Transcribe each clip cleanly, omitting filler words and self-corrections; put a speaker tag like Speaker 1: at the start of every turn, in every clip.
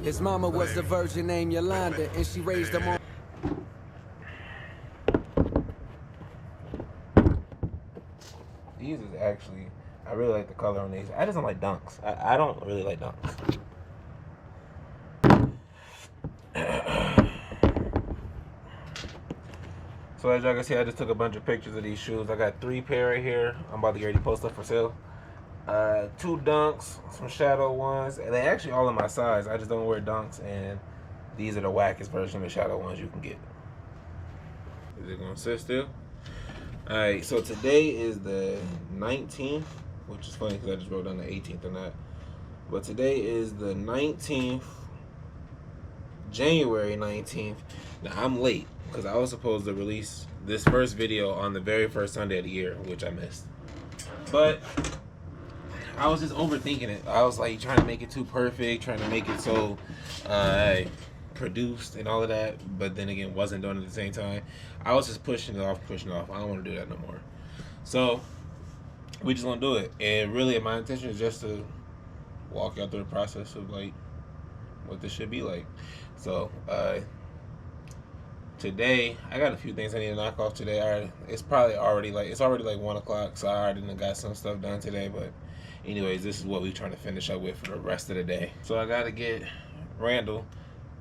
Speaker 1: His mama was a virgin named Yolanda, and she raised him on.
Speaker 2: These is actually, I really like the color on these. I just don't like dunks. I don't really like dunks. So as y'all can see, I just took a bunch of pictures of these shoes. I got 3 pair right here. I'm about to get ready to post up for sale. 2 dunks, some shadow ones, and they actually all in my size. I just don't wear dunks, and these are the wackest version of the shadow ones you can get. Is it gonna sit still? Alright, so today is the 19th, which is funny because I just wrote down the 18th or not. But today is the 19th, January 19th. Now I'm late because I was supposed to release this first video on the very first Sunday of the year, which I missed. But I was just overthinking it. I was like trying to make it too perfect, trying to make it so produced and all of that, but then again wasn't doing it at the same time. I was just pushing it off. I don't want to do that no more. So we just gonna do it. And really my intention is just to walk y'all through the process of like what this should be like. So today I got a few things I need to knock off today. It's already like 1 o'clock, so I already got some stuff done today. But anyways, this is what we're trying to finish up with for the rest of the day. So I gotta get Randall.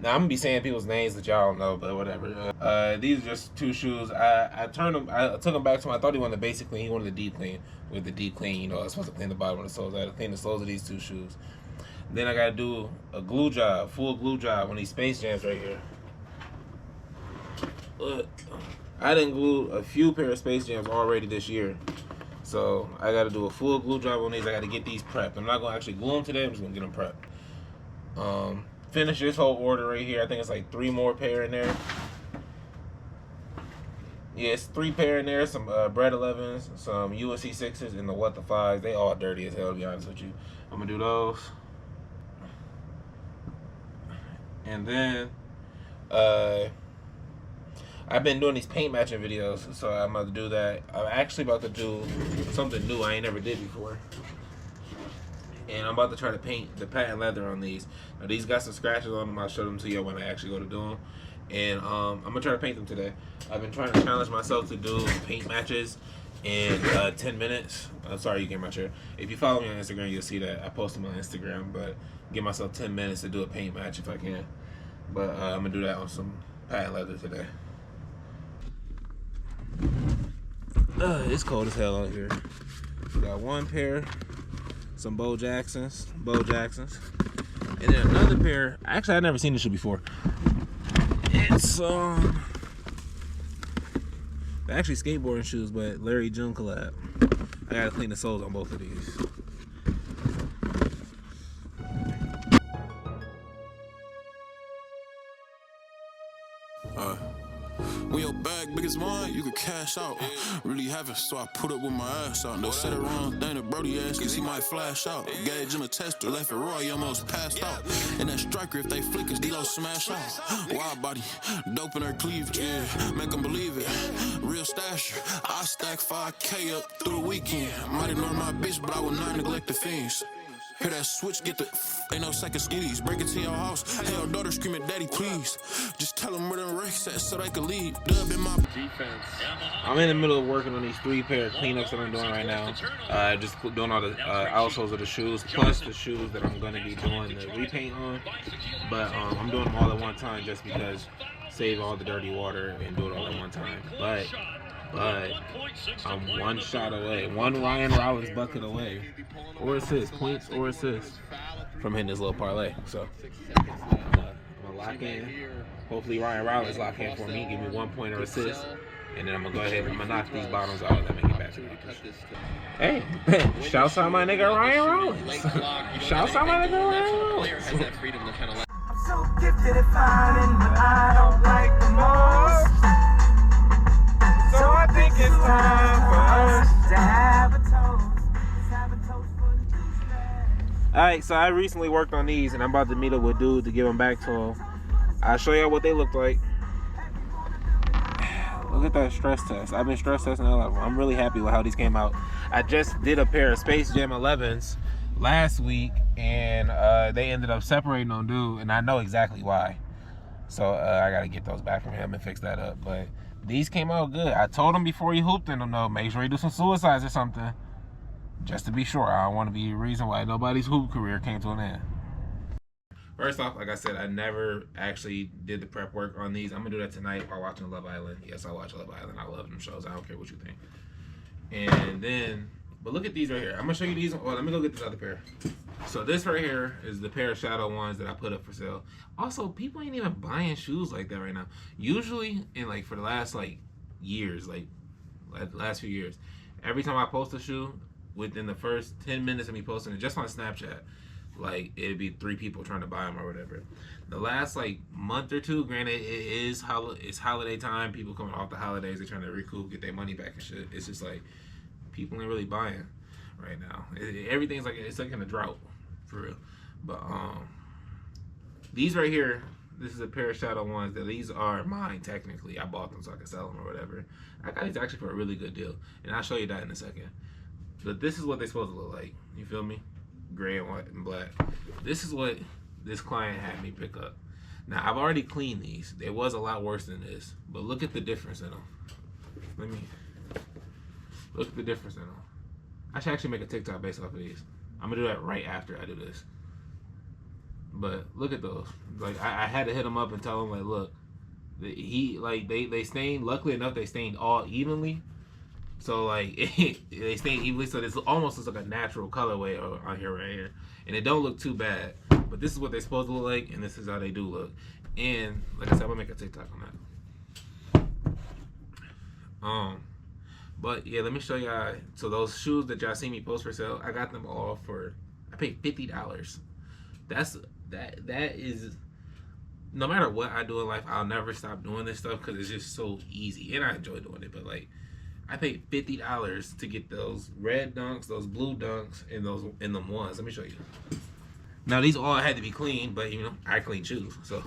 Speaker 2: Now I'm gonna be saying people's names that y'all don't know, but whatever. These are just 2 shoes. I took them back to him. I thought he wanted the basic clean. He wanted the deep clean. With the deep clean, you know, I'm supposed to clean the bottom of the soles. I had to clean the soles of these 2 shoes. Then I gotta do a glue job, full glue job on these Space Jams right here. Look, I done glued a few pair of Space Jams already this year. So I gotta do a full glue job on these. I gotta get these prepped. I'm not gonna actually glue them today. I'm just gonna get them prepped. Finish this whole order right here. I think it's like 3 more pair in there. Yeah, it's 3 pair in there. Some Bread 11s, some USC 6s, and the What the 5s. They all dirty as hell, to be honest with you. I'm gonna do those. And then I've been doing these paint matching videos, so I'm about to do that. I'm actually about to do something new I ain't never did before. And I'm about to try to paint the patent leather on these. Now these got some scratches on them. I'll show them to you when I actually go to do them. And I'm gonna try to paint them today. I've been trying to challenge myself to do paint matches in 10 minutes. I'm sorry you came out here. If you follow me on Instagram, you'll see that I post them on Instagram. But give myself 10 minutes to do a paint match if I can. But I'm gonna do that on some patent leather today. It's cold as hell out here. Got 1 pair, some Bo Jacksons, and then another pair. Actually, I've never seen this shit before. It's they're actually skateboarding shoes, but Larry June collab. I gotta clean the soles on both of these.
Speaker 3: When your bag big as mine, you could cash out. Really have it, so I put up with my ass out. No said it wrong thing to Brody ass, cause he might flash out. Gauge in a tester, left it raw, he almost passed out. And that striker, if they flick us, D-Lo smash out. Wide body, dope in her cleavage, yeah, make them believe it. Real stasher, I stack 5K up through the weekend. Might ignore my bitch, but I will not neglect the fiends. Hear that switch, get the ain't no second skitties. Break it to your house. Hey, your daughter screaming, Daddy, please. Just tell them where them racks at so they can leave. Dub in my
Speaker 2: defense. I'm in the middle of working on these 3 pair of cleanups that I'm doing right now. Just doing all the outsoles of the shoes, plus the shoes that I'm gonna be doing the repaint on. But I'm doing them all at one time just because save all the dirty water and do it all at one time. But I'm 1 shot away, 1 Ryan Rollins bucket away, or assist, points or assists from hitting this little parlay. So I'm gonna lock in. Hopefully Ryan Rollins lock in for me, give me 1 point or assist, and then I'm gonna go ahead and I'm gonna knock these bottoms out and make it back to me. Hey, shouts out my nigga Ryan Rollins. Shouts out my nigga Ryan Rollins.
Speaker 4: I'm so gifted at finding what I don't like the most. So I think it's time for us to have a toast. Let's have a toast for the douchebag.
Speaker 2: Alright, so I recently worked on these and I'm about to meet up with dude to give them back to him. I'll show y'all what they look like. Look at that stress test. I've been stress testing all of them. I'm really happy with how these came out. I just did a pair of Space Jam 11s last week, and they ended up separating on dude, and I know exactly why. So I got to get those back from him and fix that up. But these came out good. I told him before he hooped in them, though, make sure he do some suicides or something. Just to be sure. I don't want to be a reason why nobody's hoop career came to an end. First off, like I said, I never actually did the prep work on these. I'm going to do that tonight while watching Love Island. Yes, I watch Love Island. I love them shows. I don't care what you think. And then, but look at these right here. I'm going to show you these. Well, let me go get this other pair. So this right here is the pair of Shadow ones that I put up for sale. Also, people ain't even buying shoes like that right now. Usually, in like for the last like years, like last few years, every time I post a shoe, within the first 10 minutes of me posting it, just on Snapchat, like it'd be 3 people trying to buy them or whatever. The last like month or two, granted it's holiday time, people coming off the holidays, they're trying to recoup, get their money back and shit. It's just like people ain't really buying right now. Everything's like, it's like in a drought for real. But these right here, this is a pair of Shadow ones. That these are mine technically. I bought them so I could sell them or whatever. I got these actually for a really good deal, and I'll show you that in a second. But this is what they're supposed to look like. You feel me? Gray and white and black. This is what this client had me pick up. Now, I've already cleaned these. They was a lot worse than this. But look at the difference in them. Look at the difference in them. I should actually make a TikTok based off of these. I'm going to do that right after I do this. But look at those. Like, I had to hit them up and tell them, like, look. They stained. Luckily enough, they stained all evenly. So like they stay evenly, so this almost looks like a natural colorway on here right here, and it don't look too bad. But this is what they're supposed to look like, and this is how they do look. And like I said, I'm gonna make a TikTok on that. But yeah, let me show y'all. So those shoes that y'all see me post for sale, I got them all for. I paid $50. That is. No matter what I do in life, I'll never stop doing this stuff because it's just so easy, and I enjoy doing it. But like. I paid $50 to get those red dunks, those blue dunks, and those in them ones. Let me show you. Now these all had to be clean, but you know I clean shoes, so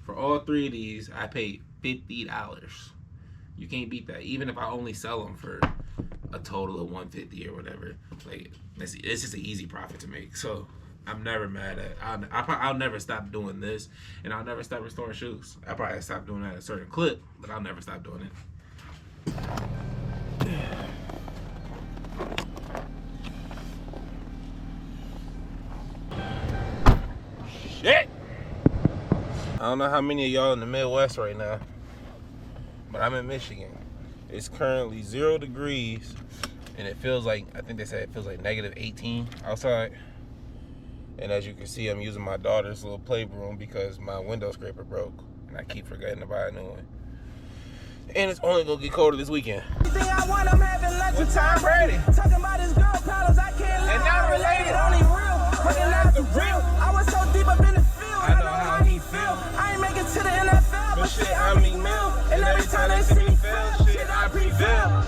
Speaker 2: for all 3 of these, I paid $50. You can't beat that, even if I only sell them for a total of $150 or whatever. Like it's just an easy profit to make. So I'm never mad at. I'll never stop doing this, and I'll never stop restoring shoes. I'll probably stop doing that at a certain clip, but I'll never stop doing it. Shit! I don't know how many of y'all in the Midwest right now, but I'm in Michigan. It's currently 0 degrees, and it feels like, I think they said it feels like -18 outside. And as you can see, I'm using my daughter's little playroom because my window scraper broke, and I keep forgetting to buy a new one. And it's only gonna get colder this weekend.
Speaker 4: I want, I'm having lunch with Tom Brady. Talking about his girl problems, I can't live. And not related, only real. Putting out the real. I was so deep up in the field. I know how he feel. I ain't making to the NFL, but shit, I'm Meek Mill. And every time they see me fail, shit, I prevail.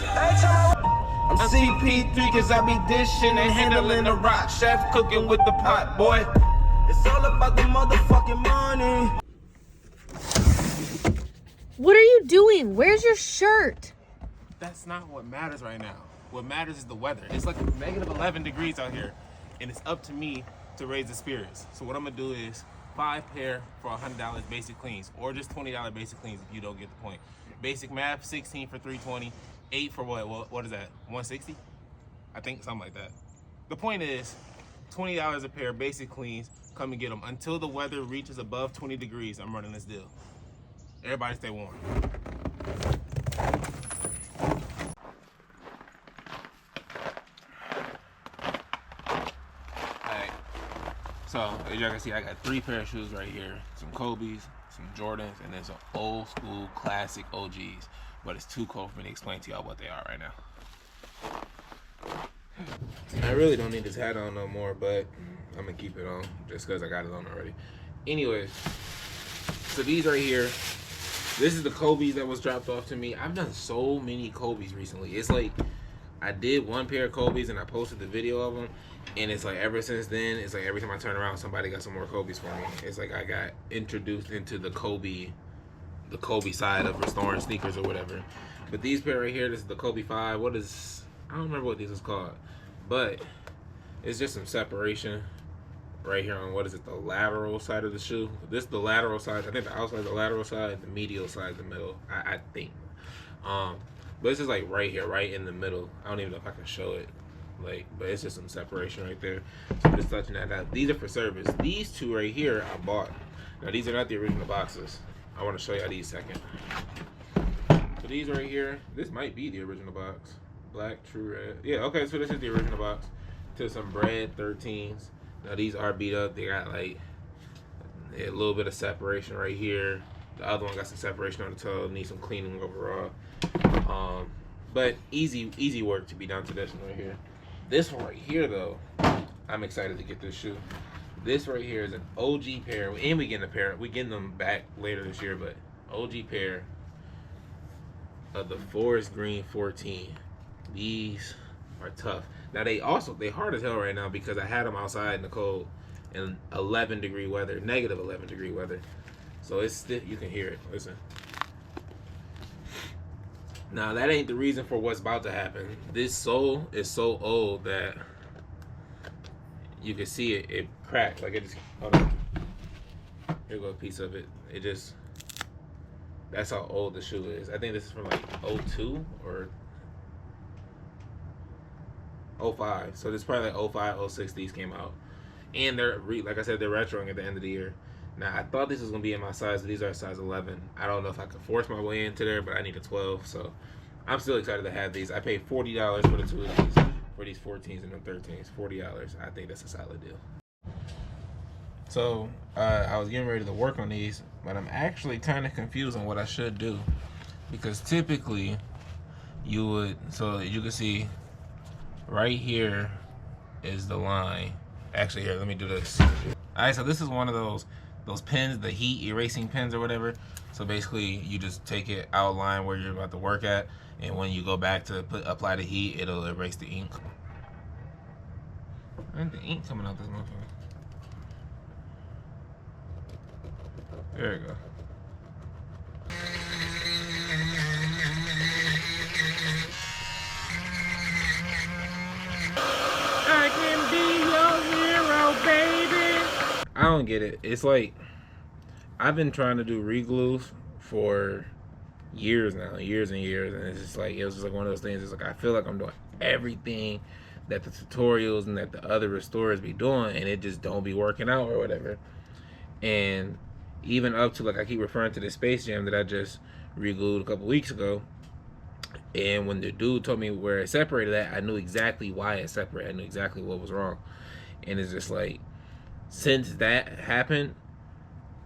Speaker 4: I'm CP3 cause I be dishing and handling the rock. Chef cooking with the pot, boy. It's all about the motherfucking money.
Speaker 5: What are you doing? Where's your shirt?
Speaker 2: That's not what matters right now. What matters is the weather. It's like -11 degrees out here, and it's up to me to raise the spirits. So what I'm gonna do is 5 pair for $100 basic cleans, or just $20 basic cleans if you don't get the point. Basic math, 16 for $320. 8 for what is that, 160? I think something like that. The point is, $20 a pair, basic cleans, come and get them. Until the weather reaches above 20 degrees, I'm running this deal. Everybody stay warm. Alright, so as y'all can see, I got 3 pair of shoes right here. Some Kobe's, some Jordans, and then some old school classic OGs. But it's too cold for me to explain to y'all what they are right now. I really don't need this hat on no more, but I'm gonna keep it on just because I got it on already. Anyways, so these right here, this is the Kobe's that was dropped off to me. I've done so many Kobe's recently. It's like I did 1 pair of Kobe's and I posted the video of them, and it's like ever since then, it's like every time I turn around, somebody got some more Kobe's for me. It's like I got introduced into the the Kobe side of restoring sneakers or whatever. But these pair right here, this is the Kobe 5. I don't remember what these is called, but it's just some separation right here on, what is it, the lateral side of the shoe. This is the lateral side. I think the outside is the lateral side, the medial side is the middle, I think. But this is like right here, right in the middle. I don't even know if I can show it, like, but it's just some separation right there. So I'm just touching that out. These are for service. These two right here I bought. Now these are not the original boxes. I want to show y'all these second. So these right here, this might be the original box. Black, true red. Yeah, okay, so this is the original box. To some bread 13s. Now these are beat up. They got like a little bit of separation right here. The other one got some separation on the toe. Need some cleaning overall. But easy work to be done to this one right here. This one right here though, I'm excited to get this shoe. This right here is an OG pair, and we getting a pair. We getting them back later this year, but OG pair of the Forest Green 14. These are tough. Now they hard as hell right now because I had them outside in the cold in 11-degree weather, negative 11-degree weather. So it's stiff. You can hear it. Listen. Now that ain't the reason for what's about to happen. This sole is so old that you can see it cracked. Like it just, hold on. Here goes a piece of it. It just, that's how old the shoe is. I think this is from like 02 or 05. So this is probably like 05, 06 these came out. And they're, like I said, they're retroing at the end of the year. Now, I thought this was going to be in my size, but these are size 11. I don't know if I could force my way into there, but I need a 12. So I'm still excited to have these. I paid $40 for the two of these, for these 14s and them 13s. $40. I think that's a solid deal. So I was getting ready to work on these, but I'm actually kind of confused on what I should do. Because typically, you would, so you can see right here is the line. Actually, here, let me do this. All right, so this is one of those pins, the heat erasing pins or whatever. So basically, you just take it outline where you're about to work at, and when you go back to apply the heat, it'll erase the ink. And the ink coming out this motherfucker. There you go. I can be your hero, baby. I don't get it. It's like, I've been trying to do re-glues for years now, years and years, and it's just like, it was just like one of those things. It's like I feel like I'm doing everything that the tutorials and that the other restorers be doing, and it just don't be working out or whatever. And even up to, like, I keep referring to the Space Jam that I just re-glued a couple weeks ago, and when the dude told me where it separated at, I knew exactly why it separated. I knew exactly what was wrong. And it's just like, since that happened,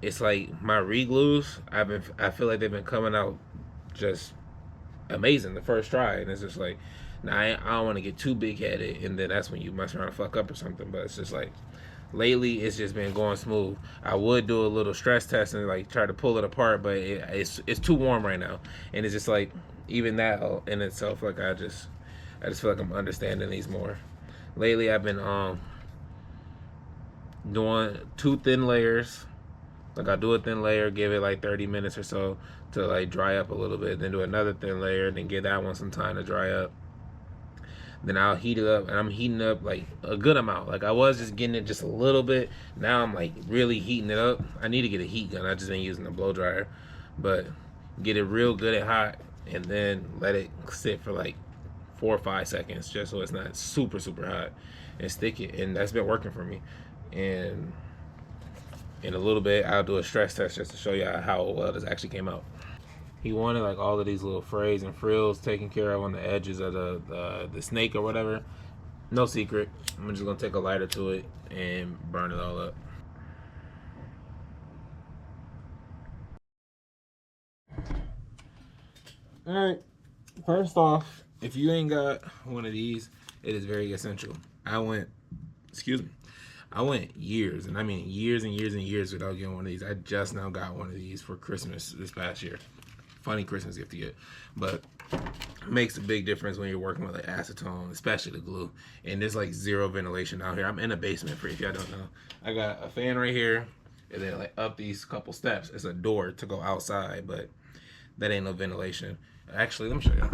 Speaker 2: it's like my re-glues, I feel like they've been coming out just amazing the first try. And it's just like, now I don't want to get too big-headed, and then that's when you mess around and fuck up or something. But it's just like, lately it's just been going smooth. I would do a little stress test and like try to pull it apart, but it's too warm right now. And it's just like, even that in itself, like I just feel like I'm understanding these more. Lately I've been doing 2 thin layers. Like I do a thin layer, give it like 30 minutes or so to like dry up a little bit, then do another thin layer, then give that one some time to dry up. Then I'll heat it up, and I'm heating up like a good amount. Like I was just getting it just a little bit. Now I'm like really heating it up. I need to get a heat gun. I just been using a blow dryer, but get it real good and hot, and then let it sit for like 4 or 5 seconds, just so it's not super hot, and stick it. And that's been working for me. And in a little bit, I'll do a stress test just to show you how well this actually came out. He wanted like all of these little frays and frills taken care of on the edges of the snake or whatever. No secret. I'm just gonna take a lighter to it and burn it all up. Alright, first off, if you ain't got one of these, it is very essential. I went years, and I mean years and years and years without getting one of these. I just now got one of these for Christmas this past year. Funny Christmas gift to get, but it makes a big difference when you're working with like acetone, especially the glue. And there's like 0 ventilation out here. I'm in a basement, for if y'all don't know. I got a fan right here, and then like up these couple steps, it's a door to go outside, but that ain't no ventilation. Actually, let me show you.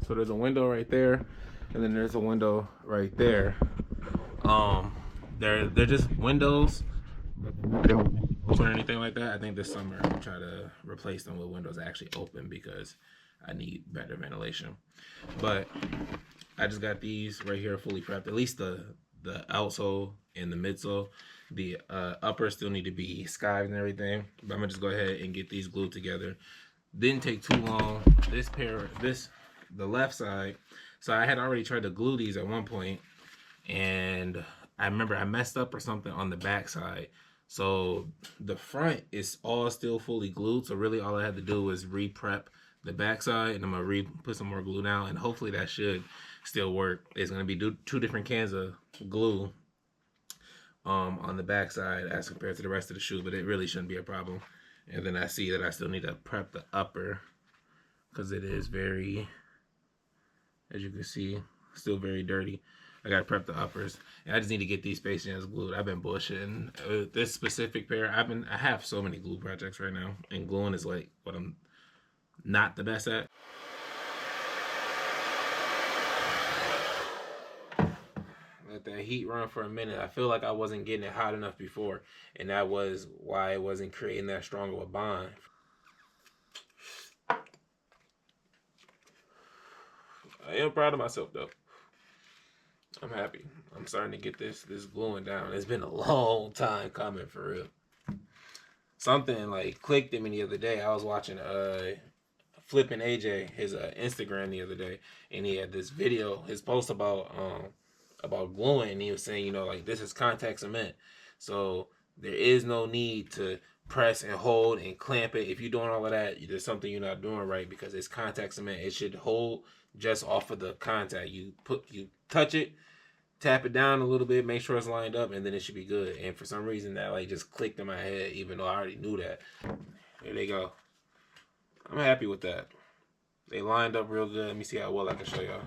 Speaker 2: So there's a window right there, and then there's a window right there. They're just windows, but they don't open or anything like that. I think this summer I'll try to replace them with windows that actually open because I need better ventilation. But I just got these right here fully prepped. At least the outsole and the midsole. The uppers still need to be skived and everything. But I'm gonna just go ahead and get these glued together. Didn't take too long. The left side. So I had already tried to glue these at one point, and I remember I messed up or something on the back side. So the front is all still fully glued. So really all I had to do was re-prep the back side, and I'm gonna put some more glue down, and hopefully that should still work. It's gonna be two different cans of glue on the back side as compared to the rest of the shoe, but it really shouldn't be a problem. And then I see that I still need to prep the upper because it is very, as you can see, still very dirty. I gotta prep the uppers, and I just need to get these Space Jams glued. I've been bullshitting. This specific pair, I have so many glue projects right now, and gluing is like what I'm not the best at. Let that heat run for a minute. I feel like I wasn't getting it hot enough before, and that was why it wasn't creating that strong of a bond. I am proud of myself though. I'm happy. I'm starting to get this gluing down. It's been a long time coming, for real. Something like clicked in me the other day. I was watching Flippin' AJ, his Instagram the other day, and he had this video, his post about gluing, and he was saying, you know, like, this is contact cement, so there is no need to press and hold and clamp it. If you're doing all of that, there's something you're not doing right, because it's contact cement. It should hold just off of the contact. You touch it, tap it down a little bit, make sure it's lined up, and then it should be good. And for some reason that like just clicked in my head, even though I already knew that. There they go. I'm happy with that. They lined up real good. Let me see how well I can show y'all.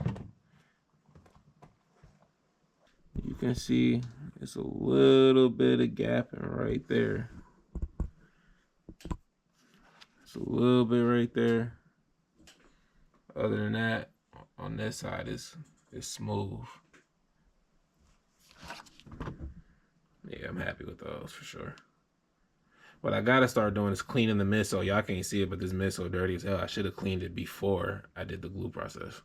Speaker 2: You can see it's a little bit of gapping right there. It's a little bit right there. Other than that, on this side is smooth. Yeah, I'm happy with those for sure. What I gotta start doing is cleaning the midsole. Y'all can't see it, but this midsole dirty as hell. I should have cleaned it before I did the glue process.